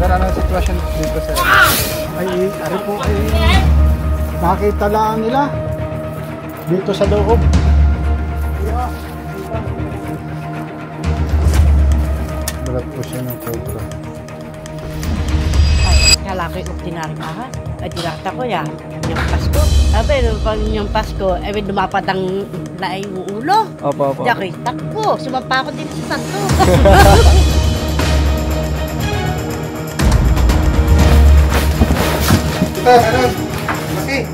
Sir, ano ang sitwasyon dito sir? Ay, ari po ay nakita lang nila dito sa loob. Balat po siya ng cobra. Ay, lalaki ko tinarikahan. Ay, tinarita ko yan. Yung Pasko. Sabi, pag yung Pasko, ay lumapad ang laing ulo. Opo, opo. Diyan ko, takbo. Sumampa ako din sa santo. Ano? Laki!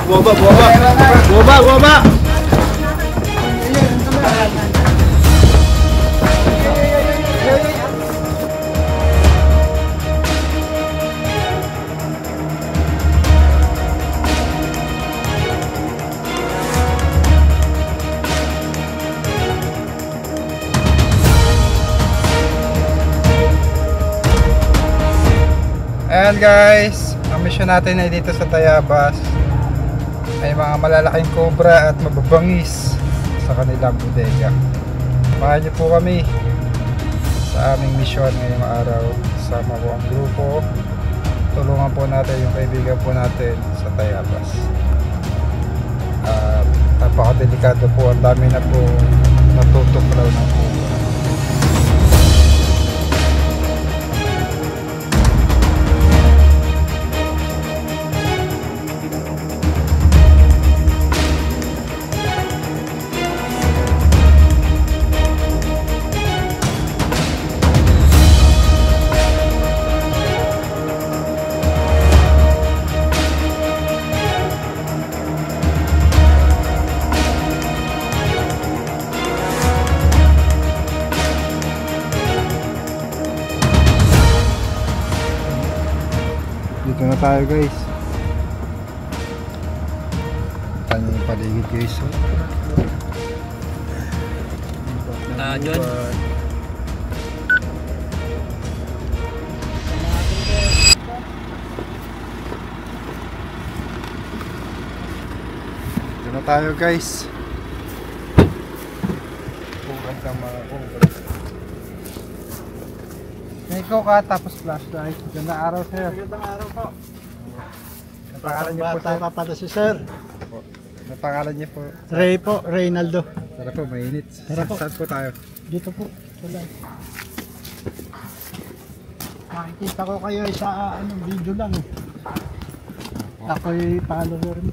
Buwaba, buwaba! Buwaba, buwaba! Ayan guys, ang mission natin ay dito sa Tayabas. May mga malalaking cobra at mababangis sa kanilang bodega. Samahan niyo po kami sa aming mission ngayong araw. Sama po ang grupo. Tulungan po natin yung kaibigan po natin sa Tayabas. At napakadelikado po, ang dami na po natutuklaw ng cobra. Dito na tayo guys. Tanya yung paligid guys. John. Dito na tayo guys. Pungkat ng mga cobra. May ikaw ka tapos flashlight. Ganda araw sir. Magandang araw po. Ang pangalan niyo po Bata sir? pa pala si Sir. Ang pangalan niyo po? Ray po, Reynaldo. Tara po, mainit. Tara po. Saan po tayo? Dito po. Wala. Makikita ko kayo sa video lang eh. Ako'y follower mo.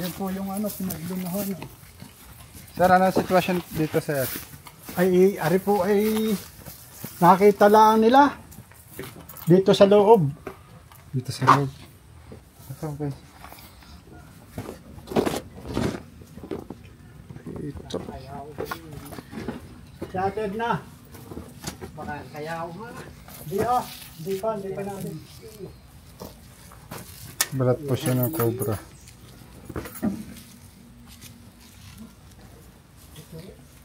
Ayan po yung pinaglunahan. Sir, ano ang sitwasyon dito sir? Ay, ari po ay nakita lang nila dito sa loob. Dito sa loob. Ito guys. Ito. Shattered na. Baka kaya ako nga. Hindi pa natin. Balat po siya ng cobra.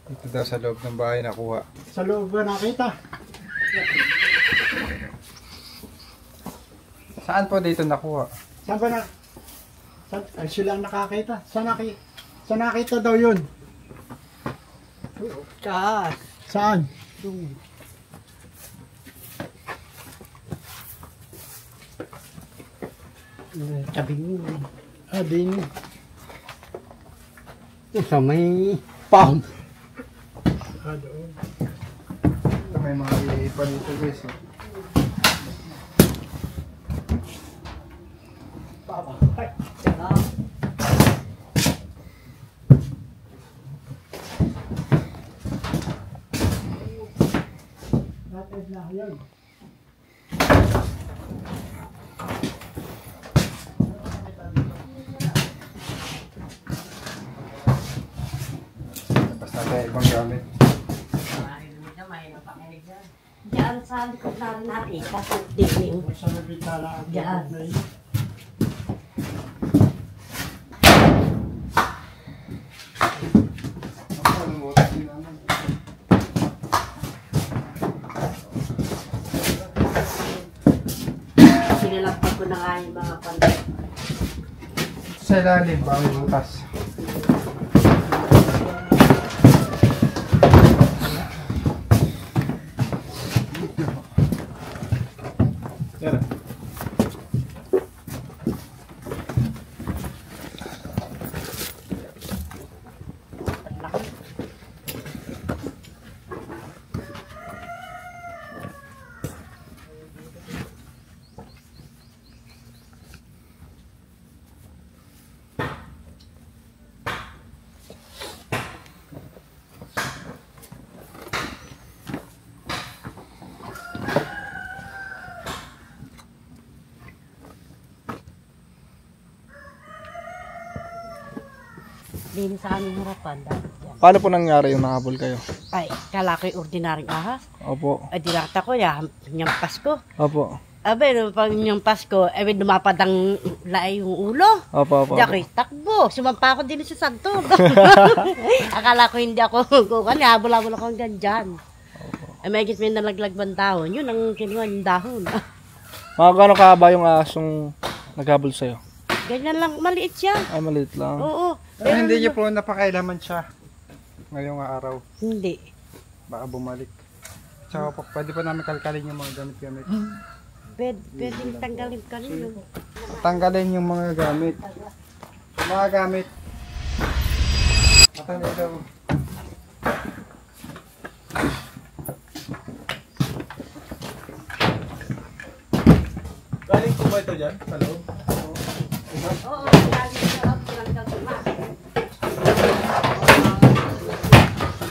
Ito daw sa loob ng bahay nakuha. Sa loob ba nakita? Saan po dito nakuha? Saan ba na? Ay, sila ang nakakita. Saan nakita daw yun? Saan? Sabi mo. Din. Sa may Pam. Ito may mga iipa dito guys. Shattered na yun. Basta tayo ibang gamit. Mahirap pakinig yan. Diyan sa likod na rin natin. Kasi dining. Sa bitala at Diyan. na Sinilapag ko na nga yung mga panday. Sa ilalim, baka may butas. Din sa aming harapan. Dahil dyan. Paano po nangyari yung nakabol kayo? Ay, kala ko'y ordinaryong ahas. Opo. Ay, dinakta ko yung Pasko. Opo. Abe, pag yung Pasko, lumapad ang laay yung ulo. Opo, opo. Di ako'y takbo. Sumampa ako din sa santo. Akala ko hindi ako kukan. Habol-habol ako hanggang dyan. Ay, may may nalaglag bang dahon. Yun ang kinuha yung dahon. Mga gano'ng kahaba yung ahasong naghabol sa'yo? Ganyan lang, maliit siya. Ay, maliit lang. Oo. Pero hindi niyo po napakailaman siya ngayong araw. Hindi. Baka bumalik. Tsaka po, pwede pa namin kalkalin yung mga gamit-gamit. Pwedeng tanggalin ka rin. Tanggalin yung mga gamit. Mga gamit. Matanggal daw. Galing po ba ito dyan? Sa loob? Oo, lagi sa loob, tinanggal ko na.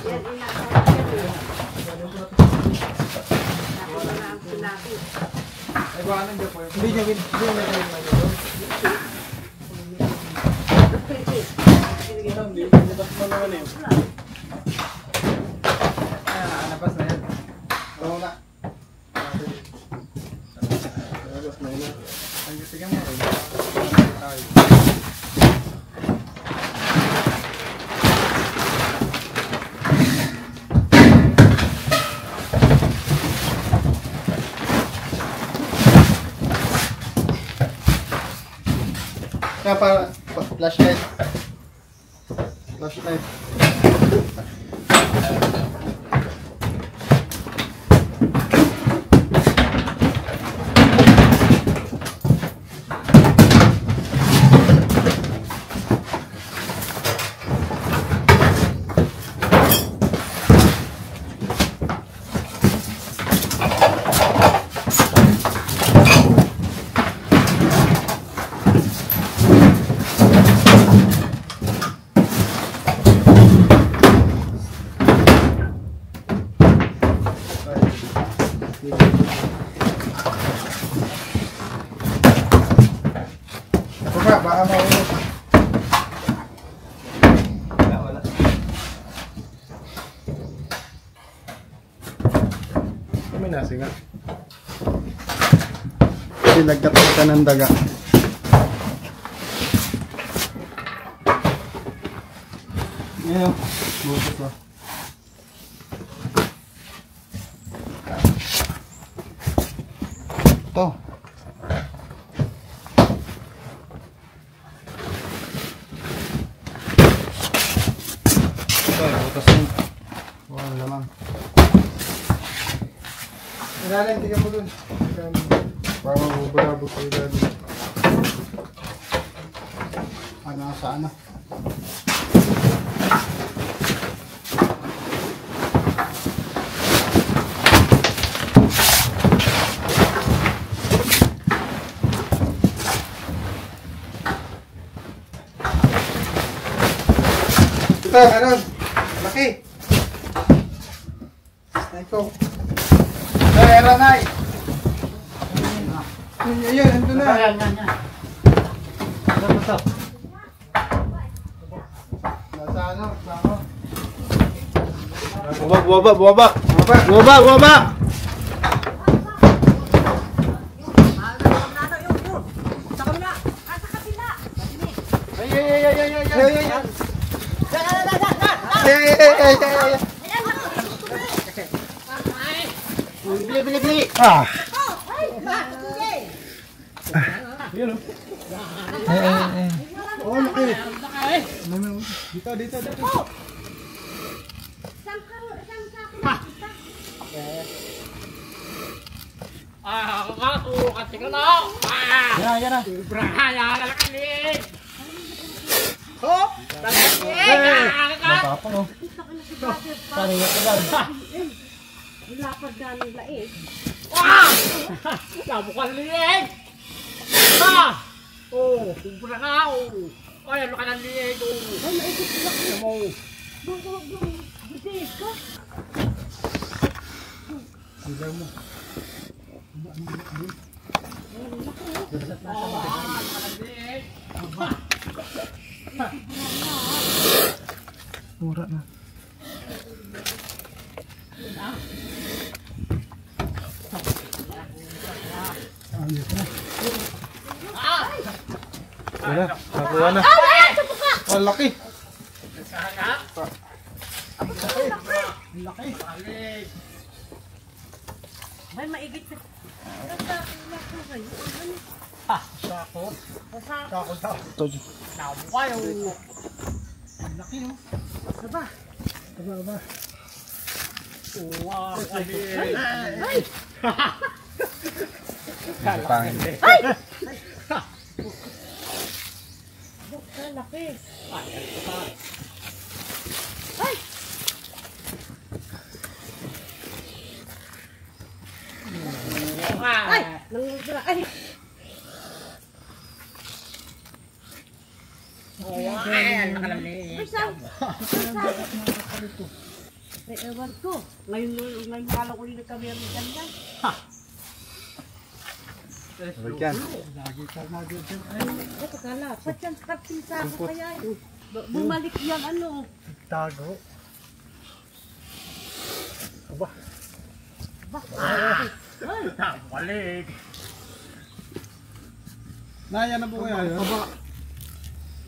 Yan, inakaw ko yan. Nakuha na ang sinabi. Ay, baka nandiyan po. Hindi niya Nabas na yan. Oo na. Ay, sige mo. Ay. Kaya para flashlight. Flashlight. Baka maulog. Wala. May nasi nga. Pinagkatas ka ng daga. Ngayon, bukas ko. Ito. Butas mo. Wala naman. Ilalim, tignan mo dun. Para mabubulabog sa ilalim. ano sa ano. Ito, meron. Laki. Ito. Ay, Aranay. Yun, ando na. Yan. Ito. Nasa ano? Sa ako. Bumaba! Baba. Bumaba! Bili. Ah! Oh, laki. Dito. Yan na. Tapang oh. Lapad na nila eh. Mura na. Wala, nakuha na. Oh, laki. Ay, maigit na. Pangin. Laki. Ay! Nangungura. Ay! Ay, saan? Ay, ewan ko. Ngayon kala ko yung kami ang ganyan. Balik yan. Ito kala. Ba't yan kapisa ako kaya? Bumalik yan ano. Tago. Ay! Naya na po kaya yun?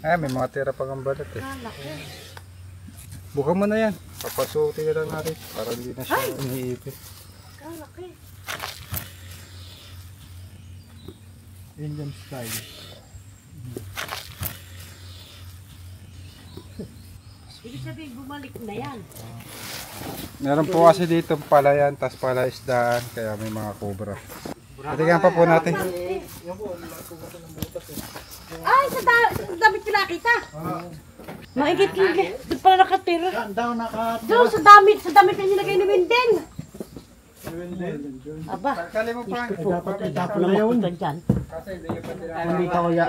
Ay, may mga tira pang ang balat eh. Laki. Buka mo na yan. Papasuti ka lang natin para hindi na siya iniipit. Laki. Indian style. Ibig sabihin, bumalik na yan. Meron po kasi dito palayan, tas pala isdaan, kaya may mga cobra. Patigan pa po natin. Ay, sa damit pinakita. Maigit-igit. Doon pala nakatira. Saan daw Doon sa damit na nilagay ni Wendel. Aba, Kali mo pa. dapat itapon ano na yun. makutan dyan? Hindi ka kuya.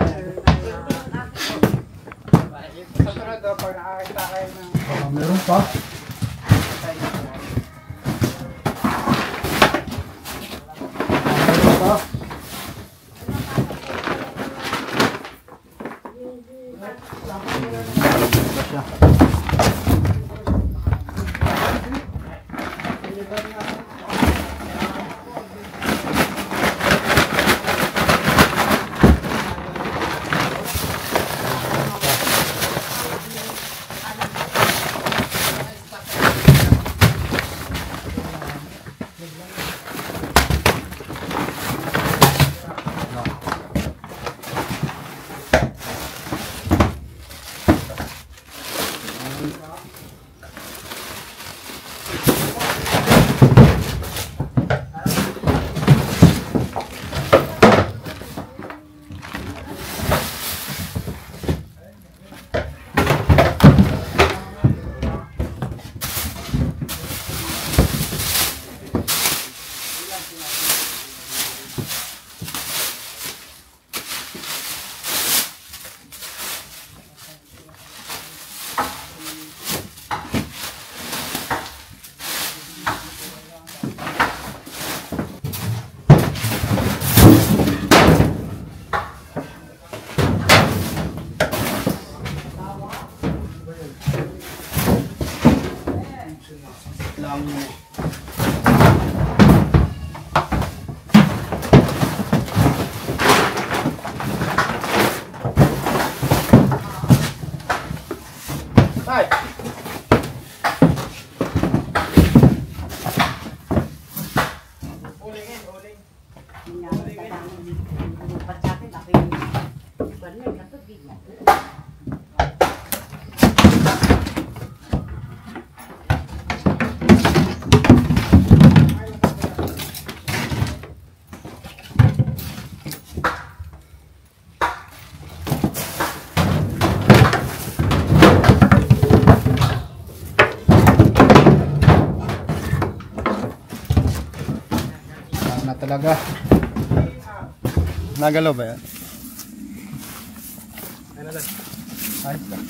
Sa sunod daw, pag nakakita kayo ng... Meron pa. Meron pa. Na talaga. Nagalaw ba yan? Ayos lang.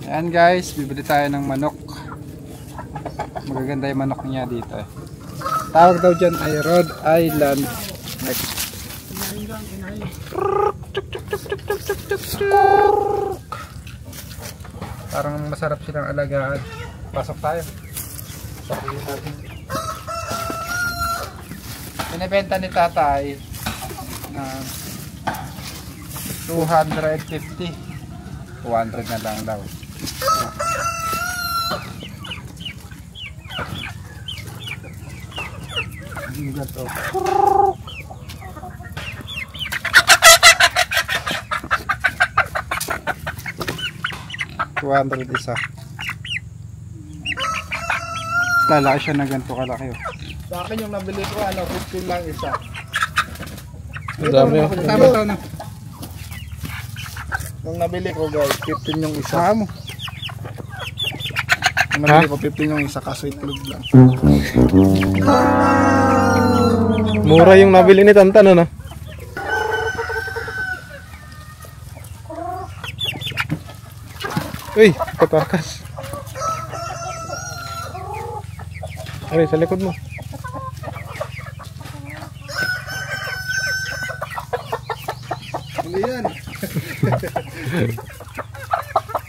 Ayan guys, bibili tayo ng manok. Magaganda yung manok niya dito eh. Tawag daw dyan ay Rhode Island neck. Parang masarap silang alagaan. Pasok tayo. Sabihin natin. Binibenta ni tatay na 250. 200 na lang daw. Gato. 200 isa. Lalaki siya na ganito kalaki. Oh. Sa akin yung nabili ko, 15 lang isa. Ang dami oh. Tama to na. Nung nabili ko guys, 15 yung isa. Saka mo. Nung nabili ko, 15 yung isa, kaso itlog lang. Mura yung nabili ni Tantan, ano? Uy, patakas. Aray, sa likod mo. Ano yan?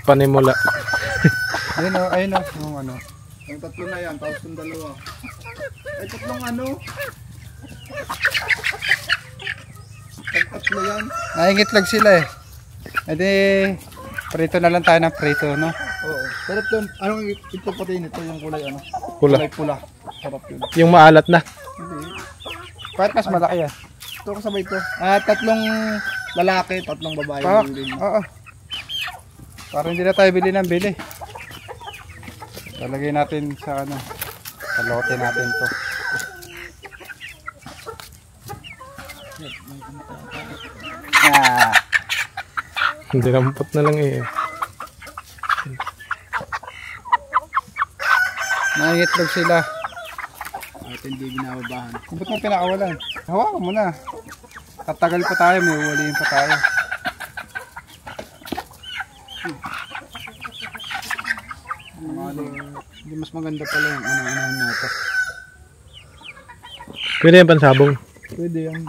Panimula. Ayun o, ayun o. Yung ano. Ang tatlo na yan, tapos yung dalawa. Ay, tatlong ano? Ang tatlo yan. Naingitlag sila eh. E di, prito na lang tayo ng prito, no? Oo. Sarap yun. Anong ito pati nito, yung kulay ano? Pula. Kulay pula. Sarap yun. Yung maalat na. Hindi. Kahit mas malaki yan. Ito kasabay ito. Tatlong lalaki, tatlong babae. Oo, Yung din. oo. Para hindi na tayo bili ng bili. Talagay natin sa ano. Palote natin to. Ah, Dinampot na lang eh. nangitlog sila. At hindi binababahan. Ba't mo pinakawalan? Hawakan mo na. Tatagal pa tayo, may uwaliin pa tayo. Hindi mas maganda pala yung ano-ano na ito. Pwede yung pansabong. Pwede yan.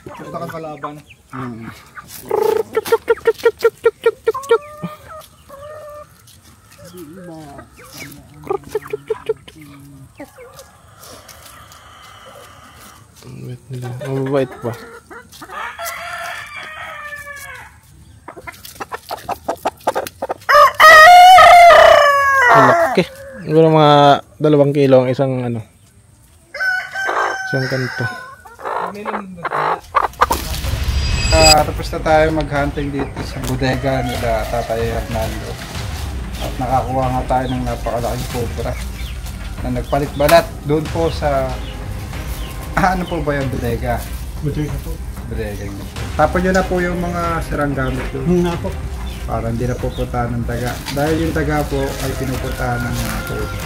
Basta kang kalaban. Wait nila. Mababait pa. Malaki. Siguro mga 2 kilo ang isang ano. Isang kanto. Tapos na tayo mag-hunting dito sa bodega nila Tatay Hernando. At nakakuha nga tayo ng napakalaking cobra na nagpalit balat doon po sa ano po ba yung bodega? Bodega po. Bodega nyo. Tapon nyo na po yung mga sirang gamit doon. Nga po. Para hindi na pupuntahan ng daga. Dahil yung daga po ay pinupuntahan ng mga cobra.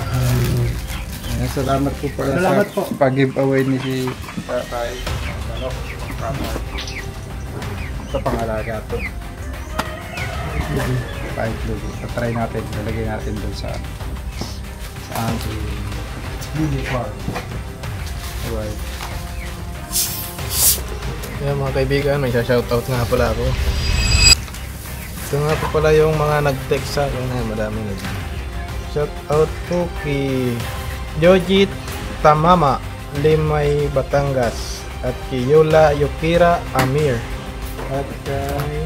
Salamat po pala Salamat sa po. pag-giveaway ni si Tatay. Ito pangalaga to. Kahit lugo. Try natin. Lalagay natin doon sa ating Lily Farm. Alright. Yan mga kaibigan, may shoutout nga pala ako. Ito nga po pala yung mga nag-text sa akin. Ay, madami nag shoutout po kay Jojit Tamama, Limay, Batangas, at kay Yola Yukira Amir, at kay